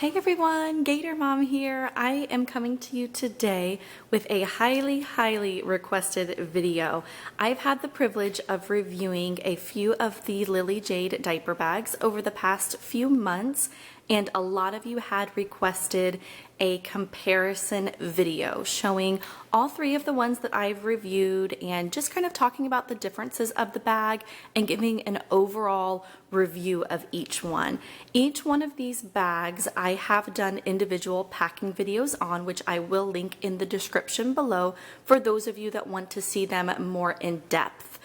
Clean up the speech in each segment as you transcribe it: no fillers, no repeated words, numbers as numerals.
Hey everyone, Gator Mom here. I am coming to you today with a highly requested video. I've had the privilege of reviewing a few of the Lily Jade diaper bags over the past few months, and a lot of you had requested a comparison video showing all three of the ones that I've reviewed and just kind of talking about the differences of the bag and giving an overall review of each one. Each one of these bags I have done individual packing videos on, which I will link in the description below for those of you that want to see them more in depth.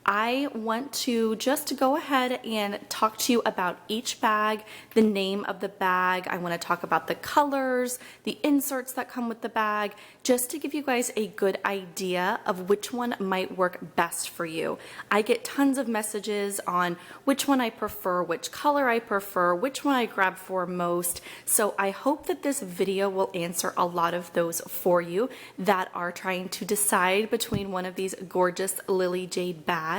I want to just go ahead and talk to you about each bag, the name of the bag. I want to talk about the colors, the inserts that come with the bag, just to give you guys a good idea of which one might work best for you. I get tons of messages on which one I prefer, which color I prefer, which one I grab for most. So I hope that this video will answer a lot of those for you that are trying to decide between one of these gorgeous Lily Jade bags.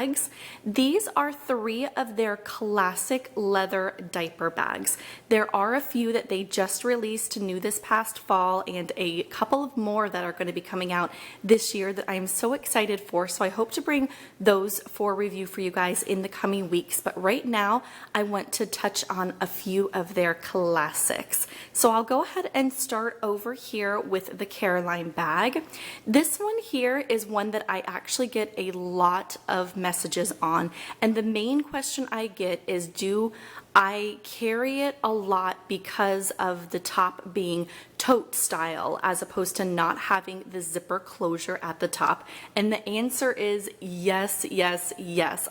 These are three of their classic leather diaper bags. There are a few that they just released new this past fall and a couple of more that are going to be coming out this year that I'm so excited for. So I hope to bring those for review for you guys in the coming weeks. But right now I want to touch on a few of their classics. So I'll go ahead and start over here with the Cailin bag. This one here is one that I actually get a lot of messages on, and the main question I get is, do I carry it a lot because of the top being tote style as opposed to not having the zipper closure at the top? And the answer is yes.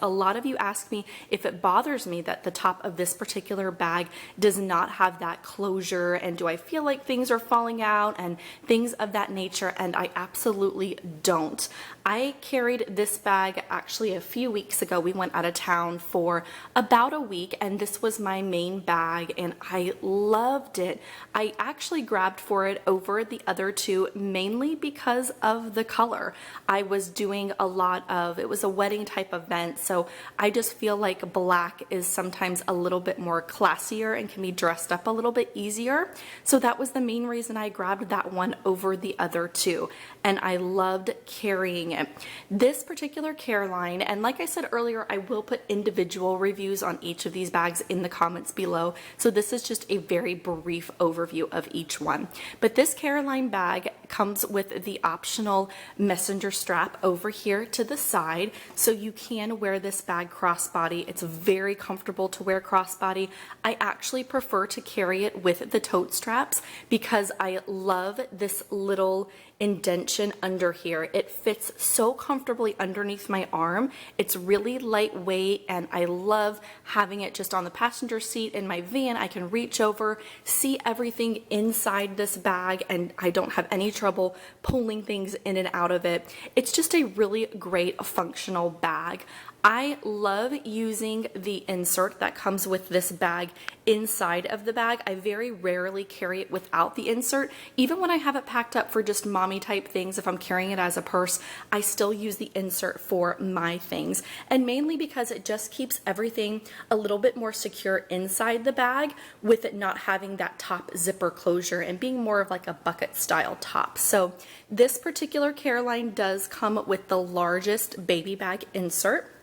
A lot of you ask me if it bothers me that the top of this particular bag does not have that closure, and do I feel like things are falling out and things of that nature, and I absolutely don't. I carried this bag actually a few weeks ago. We went out of town for about a week, and this was my main bag and I loved it. I actually grabbed for it over the other two mainly because of the color. I was doing a lot of, it was a wedding type event, so I just feel like black is sometimes a little bit more classier and can be dressed up a little bit easier. So that was the main reason I grabbed that one over the other two, and I loved carrying it. This particular Cailin, and like I said earlier, I will put individual reviews on each of these bags in the comments below, so this is just a very brief overview of each one. But this Cailin bag comes with the optional messenger strap over here to the side, so you can wear this bag crossbody. It's very comfortable to wear crossbody. I actually prefer to carry it with the tote straps because I love this little indentation under here. It fits so comfortably underneath my arm. It's really lightweight, and I love having it just on the passenger seat in my van. I can reach over, see everything inside this bag, and I don't have any trouble pulling things in and out of it. It's just a really great functional bag. I love using the insert that comes with this bag inside of the bag. I very rarely carry it without the insert. Even when I have it packed up for just mommy type things, if I'm carrying it as a purse, I still use the insert for my things. And mainly because it just keeps everything a little bit more secure inside the bag with it not having that top zipper closure and being more of like a bucket style top. So this particular Cailin does come with the largest baby bag insert,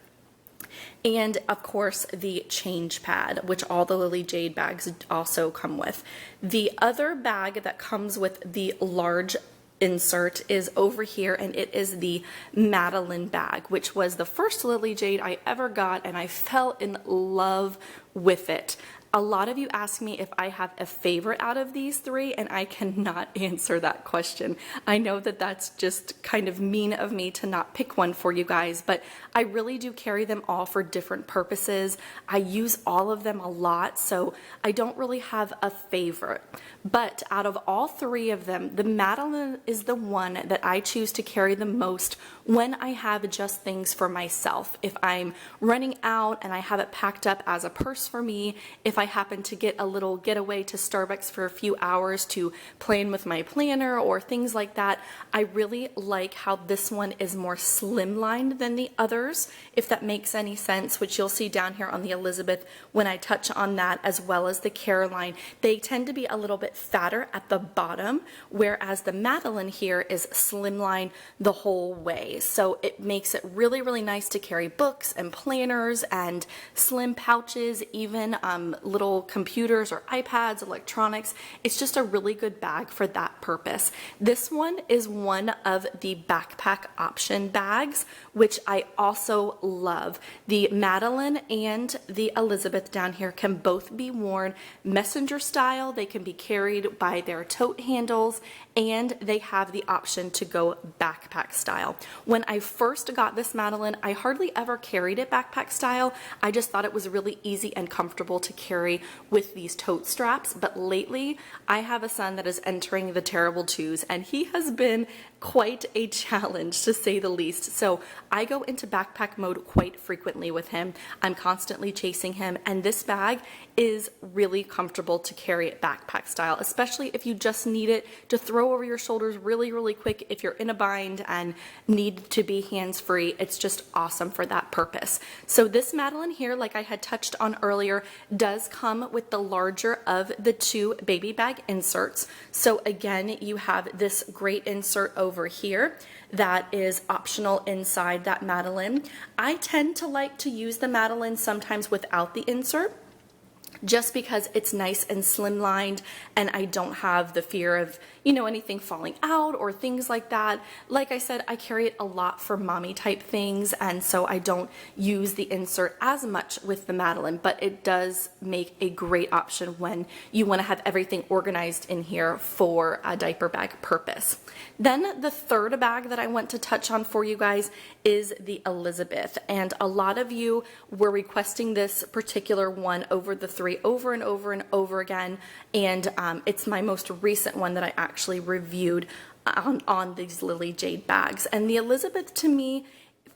and of course the change pad, which all the Lily Jade bags also come with. The other bag that comes with the large insert is over here, and it is the Madeline bag, which was the first Lily Jade I ever got, and I fell in love with it. A lot of you ask me if I have a favorite out of these three, and I cannot answer that question. I know that that's just kind of mean of me to not pick one for you guys, but I really do carry them all for different purposes. I use all of them a lot, so I don't really have a favorite. But out of all three of them, the Madeline is the one that I choose to carry the most when I have just things for myself. If I'm running out and I have it packed up as a purse for me, if I happen to get a little getaway to Starbucks for a few hours to plan with my planner or things like that. I really like how this one is more slimlined than the others, if that makes any sense, which you'll see down here on the Elizabeth when I touch on that, as well as the Caroline. They tend to be a little bit fatter at the bottom, whereas the Madeline here is slimline the whole way. So it makes it really, really nice to carry books and planners and slim pouches, even little computers or iPads, electronics. It's just a really good bag for that purpose. This one is one of the backpack option bags, which I also love. The Madeline and the Elizabeth down here can both be worn messenger style. They can be carried by their tote handles, and they have the option to go backpack style. When I first got this Madeline, I hardly ever carried it backpack style. I just thought it was really easy and comfortable to carry with these tote straps. But lately, I have a son that is entering the terrible twos, and he has been quite a challenge, to say the least. So I go into backpack mode quite frequently with him. I'm constantly chasing him, and this bag is really comfortable to carry it backpack style, especially if you just need it to throw over your shoulders really, really quick. If you're in a bind and need to be hands-free, it's just awesome for that purpose. So this Madeline here, like I had touched on earlier, does come with the larger of the two baby bag inserts. So again, you have this great insert over here that is optional inside that Madeline. I tend to like to use the Madeline sometimes without the insert, just because it's nice and slimlined and I don't have the fear of, you know, anything falling out or things like that. Like I said, I carry it a lot for mommy type things, and so I don't use the insert as much with the Madeline, but it does make a great option when you want to have everything organized in here for a diaper bag purpose. Then the third bag that I want to touch on for you guys is the Elizabeth, and a lot of you were requesting this particular one over the three over and over and over again, and it's my most recent one that I actually reviewed on these Lily Jade bags. And the Elizabeth, to me,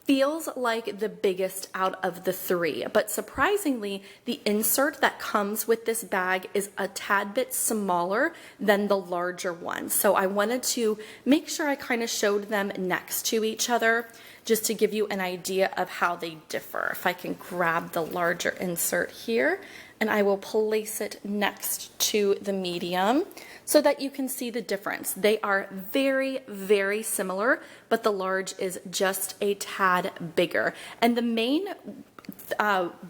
feels like the biggest out of the three, but surprisingly, the insert that comes with this bag is a tad bit smaller than the larger one. So I wanted to make sure I kind of showed them next to each other, just to give you an idea of how they differ. If I can grab the larger insert here, and I will place it next to the medium so that you can see the difference. They are very, very similar, but the large is just a tad bigger. And the main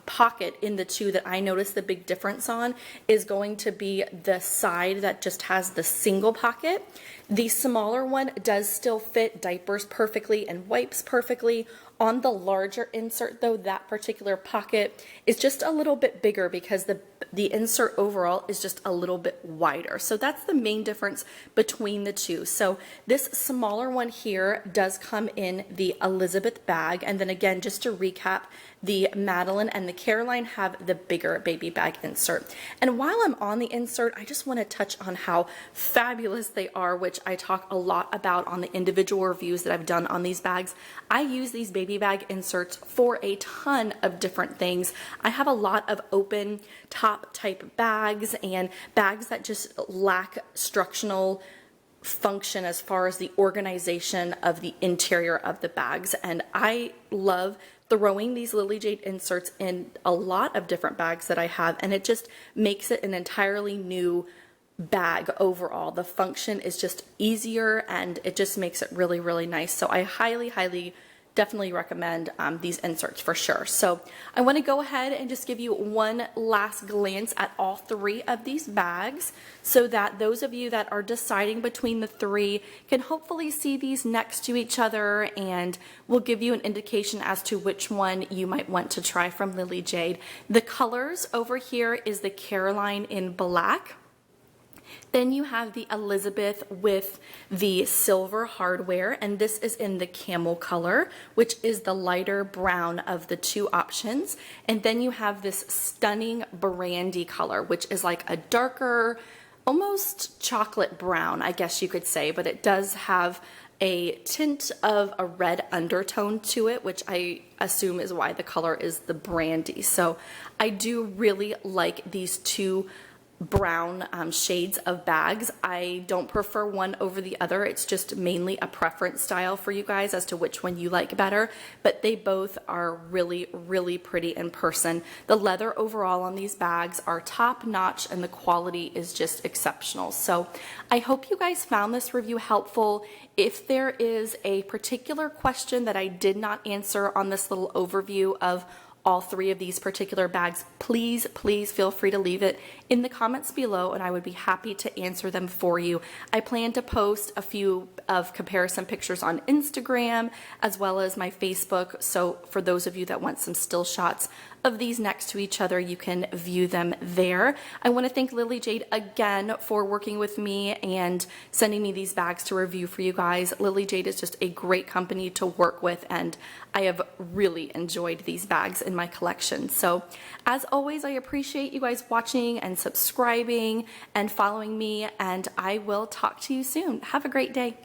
pocket in the two that I noticed the big difference on is going to be the side that just has the single pocket. The smaller one does still fit diapers perfectly and wipes perfectly. On the larger insert though, that particular pocket is just a little bit bigger because the insert overall is just a little bit wider. So that's the main difference between the two. So this smaller one here does come in the Elizabeth bag. And then again, just to recap, the Madeline and the Caroline have the bigger baby bag insert. And while I'm on the insert, I just want to touch on how fabulous they are, which I talk a lot about on the individual reviews that I've done on these bags. I use these baby bag inserts for a ton of different things. I have a lot of open top type bags and bags that just lack structural function as far as the organization of the interior of the bags. And I love throwing these Lily Jade inserts in a lot of different bags that I have, and it just makes it an entirely new bag overall. The function is just easier and it just makes it really, really nice. So I highly definitely recommend these inserts for sure. So I want to go ahead and just give you one last glance at all three of these bags so that those of you that are deciding between the three can hopefully see these next to each other, and will give you an indication as to which one you might want to try from Lily Jade. The colors over here is the Caroline in black. Then you have the Elizabeth with the silver hardware, and this is in the camel color, which is the lighter brown of the two options. And then you have this stunning brandy color, which is like a darker, almost chocolate brown, I guess you could say, but it does have a tint of a red undertone to it, which I assume is why the color is the Brandy. So I do really like these two brown shades of bags. I don't prefer one over the other. It's just mainly a preference style for you guys as to which one you like better, but they both are really, really pretty in person. The leather overall on these bags are top notch and the quality is just exceptional. So I hope you guys found this review helpful. If there is a particular question that I did not answer on this little overview of all three of these particular bags, please feel free to leave it in the comments below and I would be happy to answer them for you. I plan to post a few of comparison pictures on Instagram as well as my Facebook, so for those of you that want some still shots of these next to each other, you can view them there. I want to thank Lily Jade again for working with me and sending me these bags to review for you guys. Lily Jade is just a great company to work with and I have really enjoyed these bags in my collection. So as always, I appreciate you guys watching and subscribing and following me, and I will talk to you soon. Have a great day.